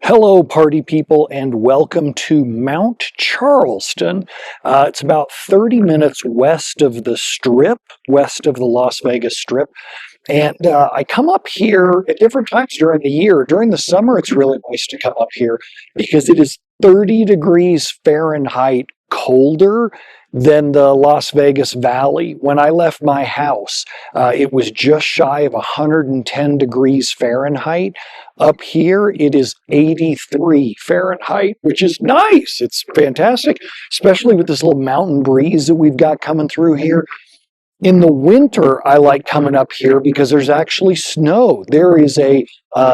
Hello, party people, and welcome to Mount Charleston. It's about 30 minutes west of the Strip, west of the Las Vegas Strip. And I come up here at different times during the year. During the summer, it's really nice to come up here because it is 30 degrees Fahrenheit colder than the Las Vegas Valley. When I left my house, it was just shy of 110 degrees Fahrenheit. Up here, it is 83 Fahrenheit, which is nice. It's fantastic, especially with this little mountain breeze that we've got coming through here. In the winter, I like coming up here because there's actually snow. There is a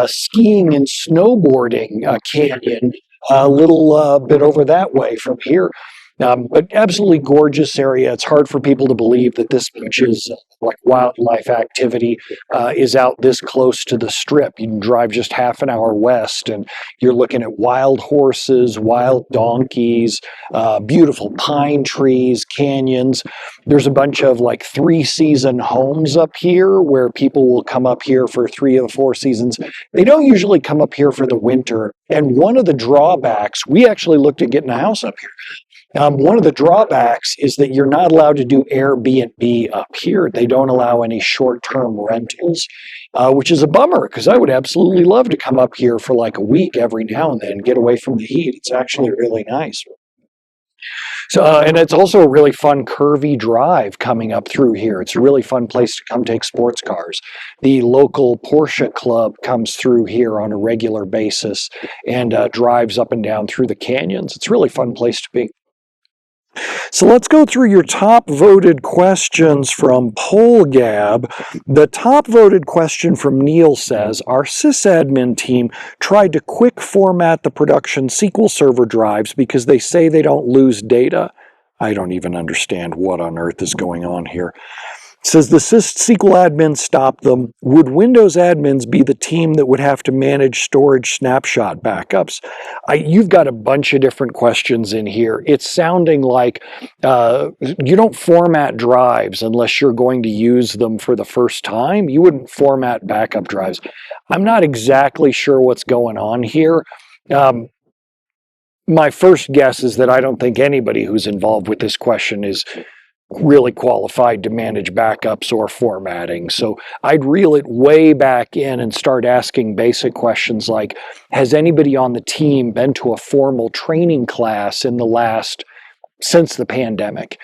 skiing and snowboarding canyon a little bit over that way from here. But absolutely gorgeous area. It's hard for people to believe that this much is like wildlife activity is out this close to the Strip. You can drive just half an hour west and you're looking at wild horses, wild donkeys, beautiful pine trees, canyons. There's a bunch of like 3-season homes up here where people will come up here for 3 of the 4 seasons. They don't usually come up here for the winter. And one of the drawbacks, we actually looked at getting a house up here. One of the drawbacks is that you're not allowed to do Airbnb up here. They don't allow any short-term rentals, which is a bummer because I would absolutely love to come up here for like a week every now and then, get away from the heat. It's actually really nice. So, and it's also a really fun curvy drive coming up through here. It's a really fun place to come take sports cars. The local Porsche club comes through here on a regular basis and drives up and down through the canyons. It's a really fun place to be. So let's go through your top voted questions from PollGab. The top voted question from Neil says, our sysadmin team tried to quick format the production SQL Server drives because they say they don't lose data. I don't even understand what on earth is going on here. It says the SQL admins stopped them. Would Windows admins be the team that would have to manage storage snapshot backups? You've got a bunch of different questions in here. It's sounding like you don't format drives unless you're going to use them for the first time. You wouldn't format backup drives. I'm not exactly sure what's going on here. My first guess is that I don't think anybody who's involved with this question is really qualified to manage backups or formatting. So I'd reel it way back in and start asking basic questions like, has anybody on the team been to a formal training class since the pandemic?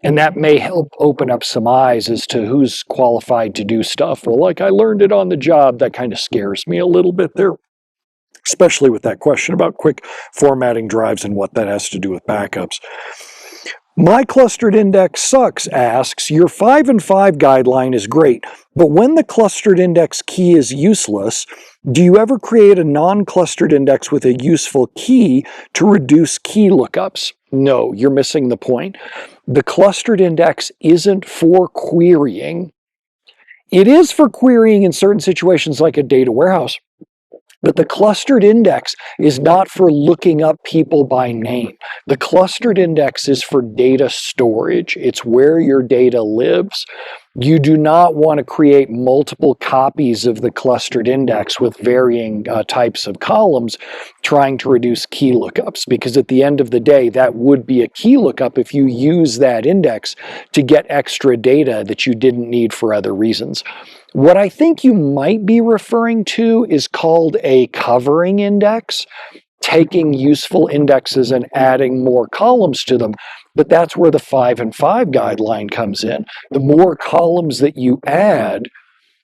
And that may help open up some eyes as to who's qualified to do stuff. Well, like I learned it on the job, that kind of scares me a little bit there, especially with that question about quick formatting drives and what that has to do with backups. MyClusteredIndexSucks asks, your 5 and 5 guideline is great, but when the clustered index key is useless, do you ever create a non-clustered index with a useful key to reduce key lookups? No, you're missing the point. The clustered index isn't for querying. It is for querying in certain situations like a data warehouse. But the clustered index is not for looking up people by name. The clustered index is for data storage. It's where your data lives. You do not want to create multiple copies of the clustered index with varying types of columns trying to reduce key lookups, because at the end of the day, that would be a key lookup if you use that index to get extra data that you didn't need for other reasons. What I think you might be referring to is called a covering index, taking useful indexes and adding more columns to them. But that's where the 5 and 5 guideline comes in. The more columns that you add,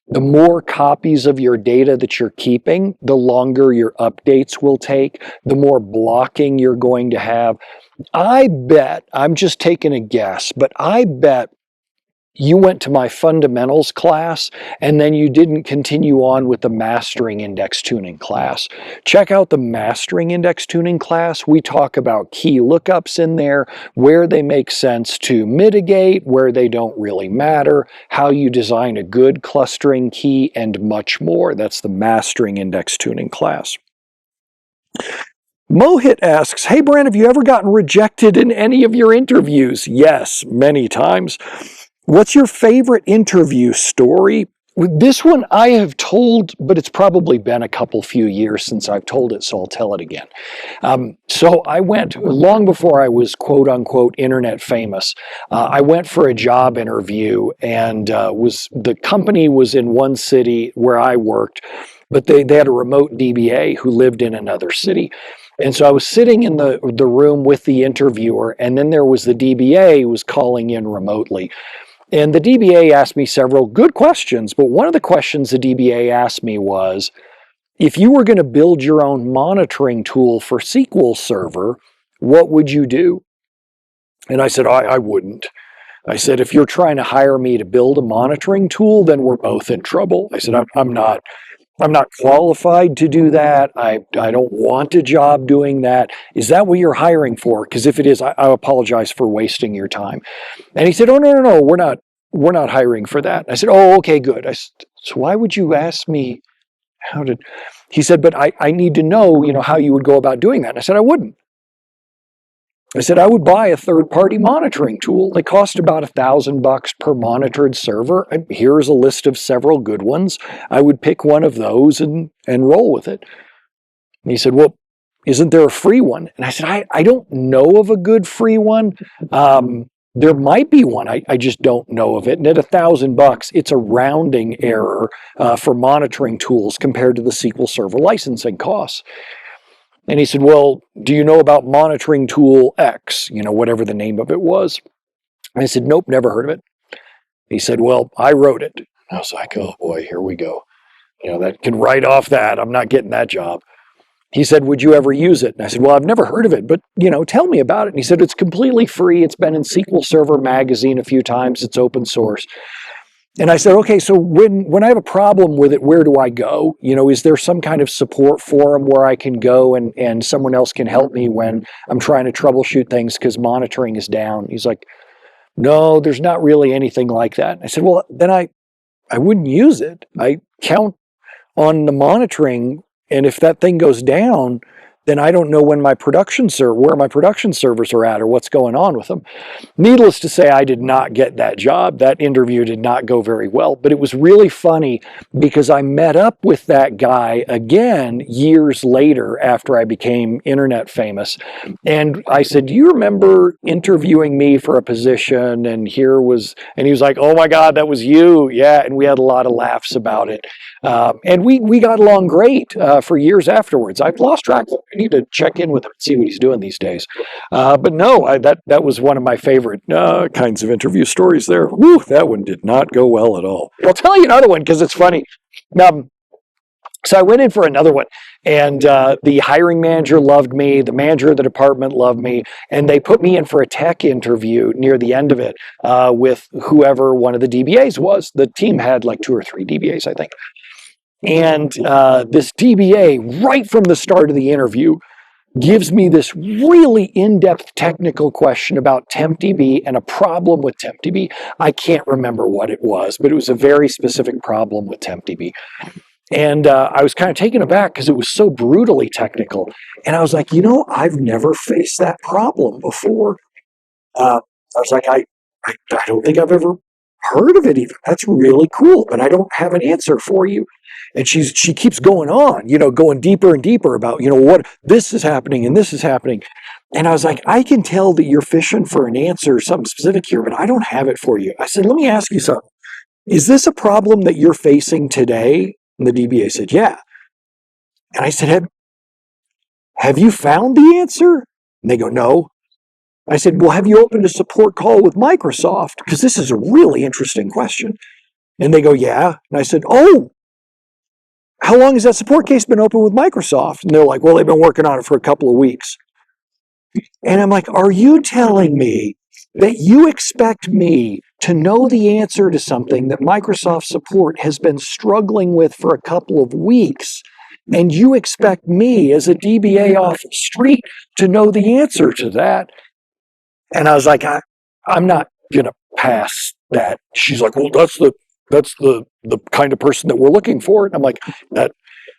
the more copies of your data that you're keeping, the longer your updates will take, the more blocking you're going to have. I bet, I'm just taking a guess, but I bet you went to my fundamentals class and then you didn't continue on with the mastering index tuning class. Check out the mastering index tuning class. We talk about key lookups in there, where they make sense to mitigate, where they don't really matter, how you design a good clustering key, and much more. That's the mastering index tuning class. Mohit asks, hey Brent, have you ever gotten rejected in any of your interviews? Yes, many times. What's your favorite interview story? This one I have told, but it's probably been a few years since I've told it, so I'll tell it again. So I went, long before I was quote unquote internet famous, I went for a job interview, and the company was in one city where I worked, but they had a remote DBA who lived in another city. And so I was sitting in the room with the interviewer, and then there was the DBA who was calling in remotely. And the DBA asked me several good questions, but one of the questions the DBA asked me was, if you were going to build your own monitoring tool for SQL Server, what would you do? And I said, I wouldn't. I said, if you're trying to hire me to build a monitoring tool, then we're both in trouble. I said, I'm not qualified to do that. I don't want a job doing that. Is that what you're hiring for? Because if it is, I apologize for wasting your time. And he said, oh, no, we're not hiring for that. I said, oh, okay, good. I said, so why would you ask me he said, but I need to know, how you would go about doing that. And I said, I wouldn't. I said, I would buy a third-party monitoring tool. They cost about $1,000 per monitored server. Here's a list of several good ones. I would pick one of those and roll with it. And he said, well, isn't there a free one? And I said, I don't know of a good free one. There might be one. I just don't know of it. And at $1,000, it's a rounding error for monitoring tools compared to the SQL Server licensing costs. And he said, well, do you know about monitoring tool X, whatever the name of it was? And I said, nope, never heard of it. He said, well, I wrote it. I was like, oh boy, here we go. That can write off that. I'm not getting that job. He said, would you ever use it? And I said, well, I've never heard of it, but, tell me about it. And he said, it's completely free. It's been in SQL Server magazine a few times. It's open source. And I said, okay, so when I have a problem with it, where do I go? Is there some kind of support forum where I can go and someone else can help me when I'm trying to troubleshoot things because monitoring is down? He's like, no, there's not really anything like that. I said, well, then I wouldn't use it. I count on the monitoring, and if that thing goes down, then I don't know where my production servers are at or what's going on with them. Needless to say, I did not get that job. That interview did not go very well, but it was really funny because I met up with that guy again years later after I became internet famous. And I said, do you remember interviewing me for a position? And he was like, oh my God, that was you. Yeah. And we had a lot of laughs about it. And we got along great for years afterwards. I've lost track of it. I need to check in with him and see what he's doing these days. But no, that was one of my favorite kinds of interview stories there. Woo, that one did not go well at all. I'll tell you another one because it's funny. So I went in for another one, and the hiring manager loved me. The manager of the department loved me, and they put me in for a tech interview near the end of it with whoever one of the DBAs was. The team had like 2 or 3 DBAs, I think. And this DBA, right from the start of the interview, gives me this really in-depth technical question about TempDB and a problem with TempDB. I can't remember what it was, but it was a very specific problem with TempDB. And I was kind of taken aback because it was so brutally technical. And I was like, I've never faced that problem before. I was like, I don't think I've ever heard of it even. That's really cool, but I don't have an answer for you. And she keeps going on, going deeper and deeper about, what this is happening and this is happening. And I was like, I can tell that you're fishing for an answer, something specific here, but I don't have it for you. I said, let me ask you something. Is this a problem that you're facing today? And the DBA said, yeah. And I said, have you found the answer? And they go, no. I said, well, have you opened a support call with Microsoft? Because this is a really interesting question. And they go, yeah. And I said, oh, how long has that support case been open with Microsoft? And they're like, well, they've been working on it for a couple of weeks. And I'm like, are you telling me that you expect me to know the answer to something that Microsoft support has been struggling with for a couple of weeks, and you expect me as a DBA off the street to know the answer to that? And I was like, I'm not going to pass that. She's like, well, that's the kind of person that we're looking for. And I'm like,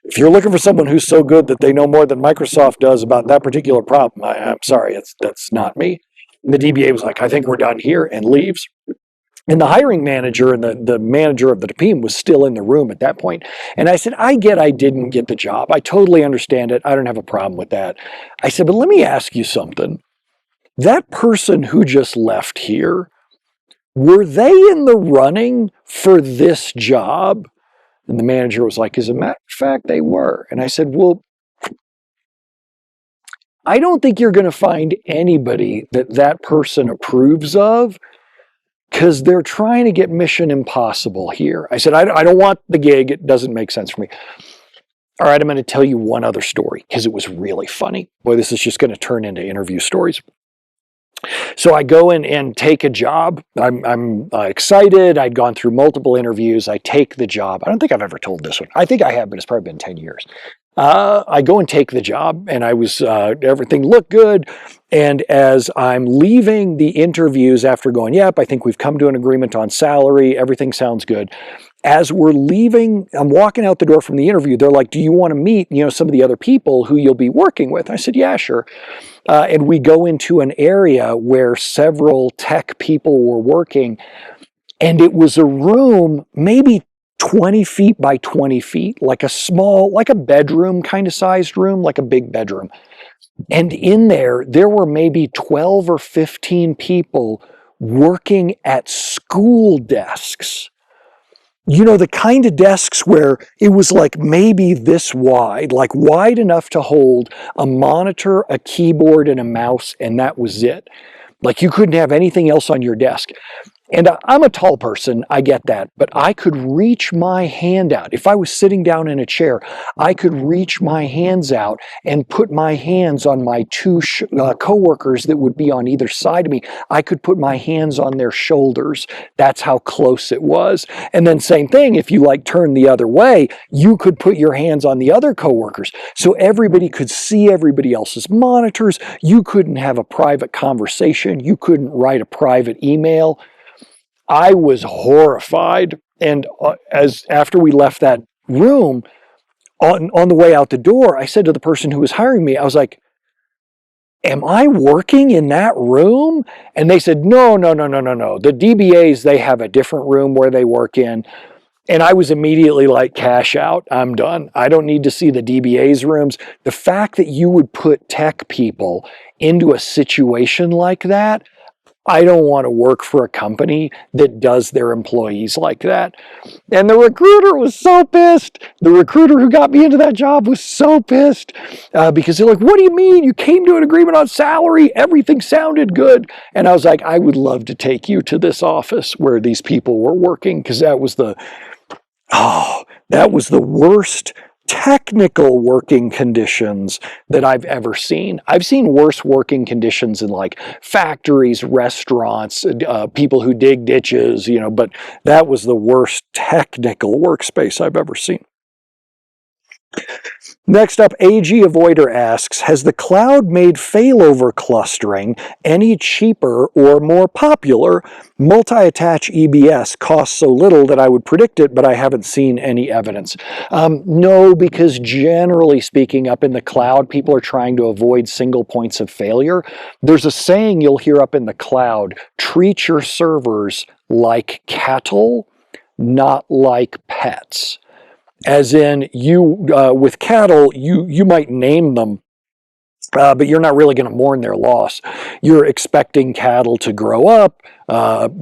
if you're looking for someone who's so good that they know more than Microsoft does about that particular problem, I'm sorry, that's not me. And the DBA was like, I think we're done here, and leaves. And the hiring manager and the manager of the team was still in the room at that point. And I said, I didn't get the job. I totally understand it. I don't have a problem with that. I said, but let me ask you something. That person who just left here, were they in the running for this job? And the manager was like, as a matter of fact, they were. And I said, well, I don't think you're going to find anybody that person approves of, because they're trying to get Mission Impossible here. I said, I don't want the gig. It doesn't make sense for me. All right, I'm going to tell you one other story because it was really funny. Boy, this is just going to turn into interview stories. So I go in and take a job. I'm excited. I'd gone through multiple interviews. I take the job. I don't think I've ever told this one. I think I have, but it's probably been 10 years. I go and take the job, and I was everything looked good. And as I'm leaving the interviews after going, yep, I think we've come to an agreement on salary. Everything sounds good. As we're leaving, I'm walking out the door from the interview. They're like, do you want to meet, some of the other people who you'll be working with? I said, yeah, sure. And we go into an area where several tech people were working, and it was a room, maybe 20 feet by 20 feet, like a bedroom kind of sized room, like a big bedroom. And in there were maybe 12 or 15 people working at school desks. The kind of desks where it was like maybe this wide, like wide enough to hold a monitor, a keyboard, and a mouse, and that was it. Like you couldn't have anything else on your desk. And I'm a tall person, I get that, but I could reach my hand out. If I was sitting down in a chair, I could reach my hands out and put my hands on my two coworkers that would be on either side of me. I could put my hands on their shoulders. That's how close it was. And then same thing, if you turn the other way, you could put your hands on the other coworkers. So everybody could see everybody else's monitors. You couldn't have a private conversation. You couldn't write a private email. I was horrified, and after we left that room, on the way out the door, I said to the person who was hiring me, I was like, am I working in that room? And they said, no. The DBAs, they have a different room where they work in. And I was immediately like, cash out, I'm done. I don't need to see the DBA's rooms. The fact that you would put tech people into a situation like that, I don't want to work for a company that does their employees like that. And the recruiter was so pissed. The recruiter who got me into that job was so pissed because they're like, what do you mean? You came to an agreement on salary. Everything sounded good. And I was like, I would love to take you to this office where these people were working, because that was the worst technical working conditions that I've ever seen. I've seen worse working conditions in factories, restaurants, people who dig ditches, but that was the worst technical workspace I've ever seen. Next up, AG Avoider asks, has the cloud made failover clustering any cheaper or more popular? Multi-attach EBS costs so little that I would predict it, but I haven't seen any evidence. No, because generally speaking, up in the cloud, people are trying to avoid single points of failure. There's a saying you'll hear up in the cloud, treat your servers like cattle, not like pets. As in, with cattle, you might name them, but you're not really going to mourn their loss. You're expecting cattle to grow up,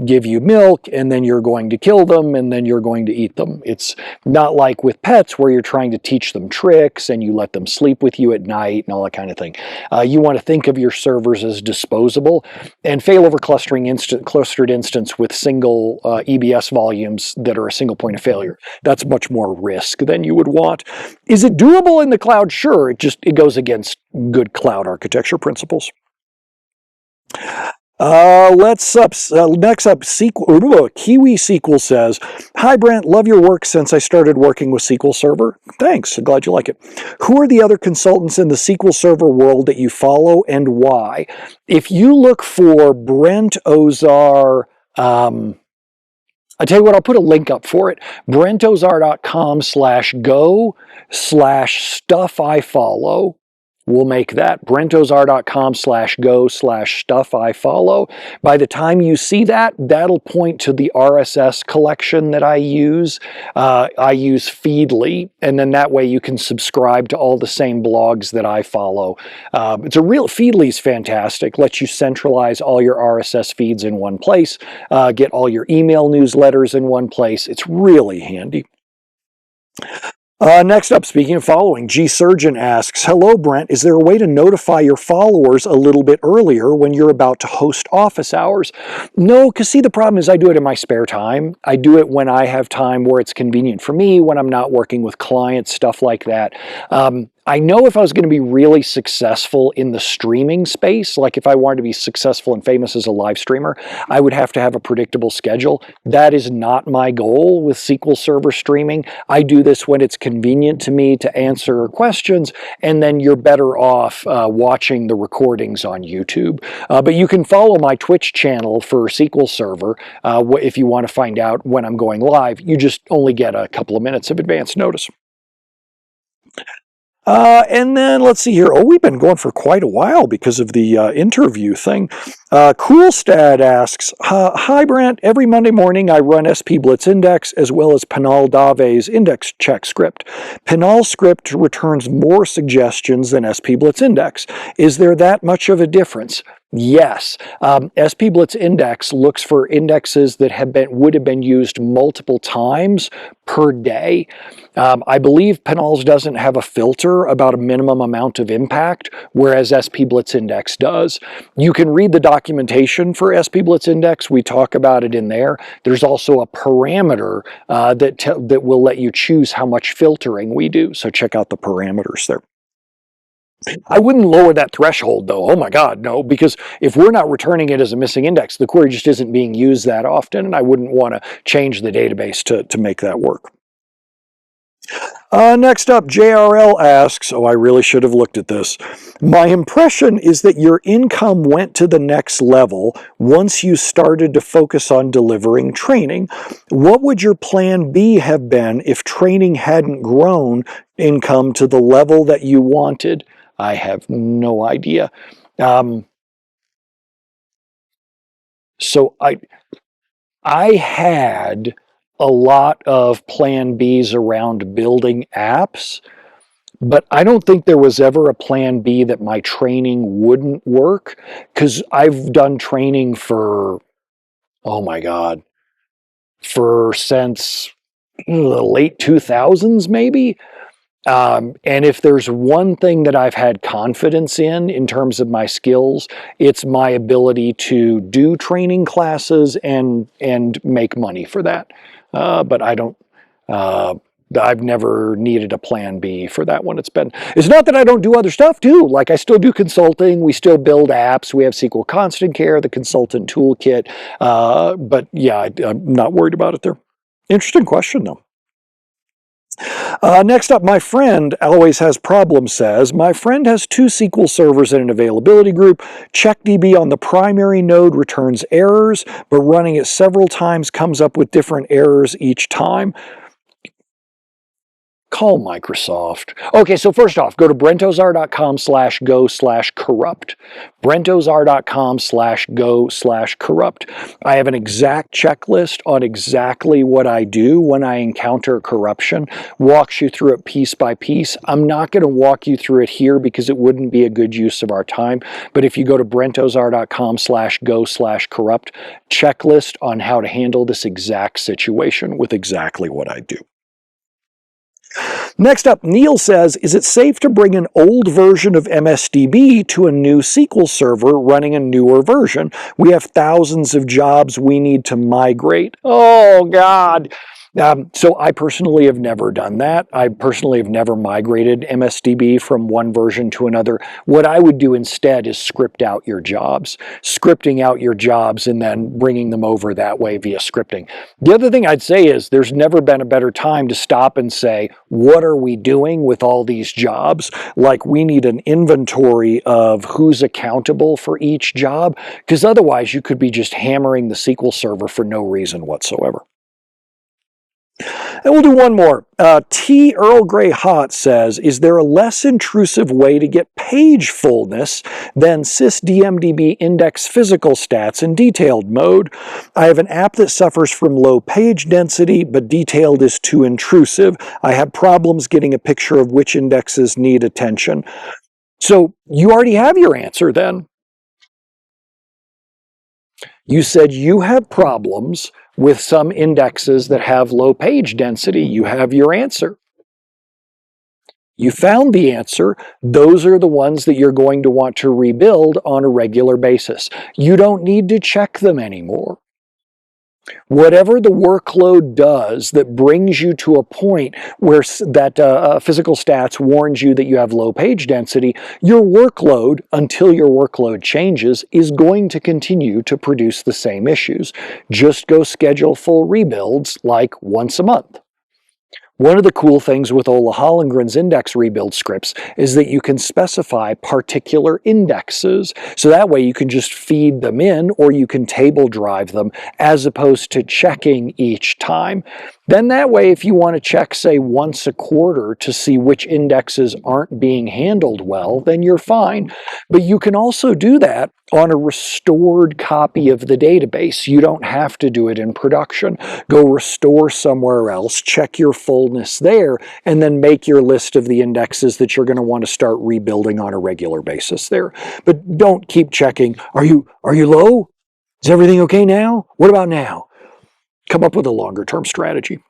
give you milk, and then you're going to kill them, and then you're going to eat them. It's not like with pets where you're trying to teach them tricks and you let them sleep with you at night and all that kind of thing. You want to think of your servers as disposable, and failover clustering clustered instance with single EBS volumes that are a single point of failure. That's much more risk than you would want. Is it doable in the cloud? Sure. It goes against good cloud architecture principles. Next up, Kiwi SQL says, hi Brent, love your work since I started working with SQL Server. Thanks, I'm glad you like it. Who are the other consultants in the SQL Server world that you follow and why? If you look for Brent, Ozar, I tell you what, I'll put a link up for it. BrentOzar.com/go/stuff I follow. we'll make that. BrentOzar.com/go/stuff-I-follow. By the time you see that, that'll point to the RSS collection that I use. I use Feedly, and then that way you can subscribe to all the same blogs that I follow. Feedly's fantastic. Lets you centralize all your RSS feeds in one place, get all your email newsletters in one place. It's really handy. Next up, speaking of following, G-Surgeon asks, hello, Brent. Is there a way to notify your followers a little bit earlier when you're about to host office hours? No, because see, the problem is I do it in my spare time. I do it when I have time where it's convenient for me, when I'm not working with clients, stuff like that. I know if I was going to be really successful in the streaming space, like if I wanted to be successful and famous as a live streamer, I would have to have a predictable schedule. That is not my goal with SQL Server streaming. I do this when it's convenient to me to answer questions, and then you're better off watching the recordings on YouTube. But you can follow my Twitch channel for SQL Server if you want to find out when I'm going live. You just only get a couple of minutes of advance notice. And then let's see here. Oh, we've been going for quite a while because of the interview thing. Kulstad asks, hi, Brent. Every Monday morning I run SP Blitz Index as well as Pinal Dave's index check script. Pinal script returns more suggestions than SP Blitz Index. Is there that much of a difference? Yes. SP Blitz Index looks for indexes that would have been used multiple times per day. I believe Pinal's doesn't have a filter about a minimum amount of impact, whereas SP Blitz Index does. You can read the documentation for SP Blitz Index. We talk about it in there. There's also a parameter that will let you choose how much filtering we do. So check out the parameters there. I wouldn't lower that threshold, though. Oh my God, no, because if we're not returning it as a missing index, the query just isn't being used that often, and I wouldn't want to change the database to make that work. Next up, JRL asks, oh, I really should have looked at this. My impression is that your income went to the next level once you started to focus on delivering training. What would your plan B have been if training hadn't grown income to the level that you wanted? I have no idea. So I had a lot of plan Bs around building apps, but I don't think there was ever a plan B that my training wouldn't work, because I've done training for, oh my God, since the late 2000s maybe. And if there's one thing that I've had confidence in terms of my skills, it's my ability to do training classes and make money for that. But I've never needed a plan B for that one. It's not that I don't do other stuff too. Like I still do consulting. We still build apps. We have SQL Constant Care, the consultant toolkit. But yeah, I'm not worried about it there. Interesting question though. Next up, my friend AOAG says, my friend has 2 SQL servers in an availability group. CheckDB on the primary node returns errors, but running it several times comes up with different errors each time. Call Microsoft. Okay, so first off, go to brentozar.com/go/corrupt. brentozar.com/go/corrupt. I have an exact checklist on exactly what I do when I encounter corruption. Walks you through it piece by piece. I'm not going to walk you through it here because it wouldn't be a good use of our time. But if you go to brentozar.com/go/corrupt, checklist on how to handle this exact situation with exactly what I do. Next up, Neil says, is it safe to bring an old version of MSDB to a new SQL server running a newer version? We have thousands of jobs we need to migrate. Oh, God. So I personally have never done that. I personally have never migrated MSDB from one version to another. What I would do instead is script out your jobs, scripting out your jobs and then bringing them over that way via scripting. The other thing I'd say is there's never been a better time to stop and say, what are we doing with all these jobs? Like we need an inventory of who's accountable for each job, because otherwise you could be just hammering the SQL server for no reason whatsoever. And we'll do one more. TeaEarlGrayHot says, is there a less intrusive way to get page fullness than sysdmdb index physical stats in detailed mode? I have an app that suffers from low page density, but detailed is too intrusive. I have problems getting a picture of which indexes need attention. So you already have your answer then. You said you have problems with some indexes that have low page density. You have your answer. You found the answer. Those are the ones that you're going to want to rebuild on a regular basis. You don't need to check them anymore. Whatever the workload does that brings you to a point where that physical stats warns you that you have low page density, your workload, until your workload changes, is going to continue to produce the same issues. Just go schedule full rebuilds like once a month. One of the cool things with Ola Hollengren's index rebuild scripts is that you can specify particular indexes. So that way you can just feed them in or you can table drive them as opposed to checking each time. Then that way, if you want to check, say, once a quarter to see which indexes aren't being handled well, then you're fine. But you can also do that on a restored copy of the database. You don't have to do it in production. Go restore somewhere else, check your fullness there, and then make your list of the indexes that you're going to want to start rebuilding on a regular basis there. But don't keep checking. Are you low? Is everything okay now? What about now? Come up with a longer-term strategy.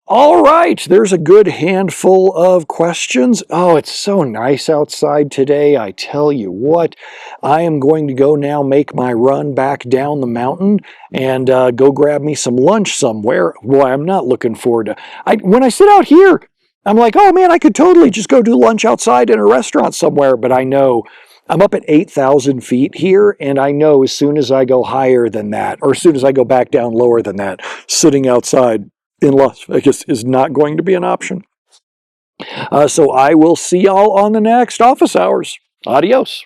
All right, there's a good handful of questions. Oh, it's so nice outside today. I tell you what, I am going to go now make my run back down the mountain and go grab me some lunch somewhere. Boy, I'm not looking forward to when I sit out here, I'm like, oh man, I could totally just go do lunch outside in a restaurant somewhere, but I know I'm up at 8,000 feet here, and I know as soon as I go higher than that, or as soon as I go back down lower than that, sitting outside in Las Vegas is not going to be an option. So I will see y'all on the next office hours. Adios.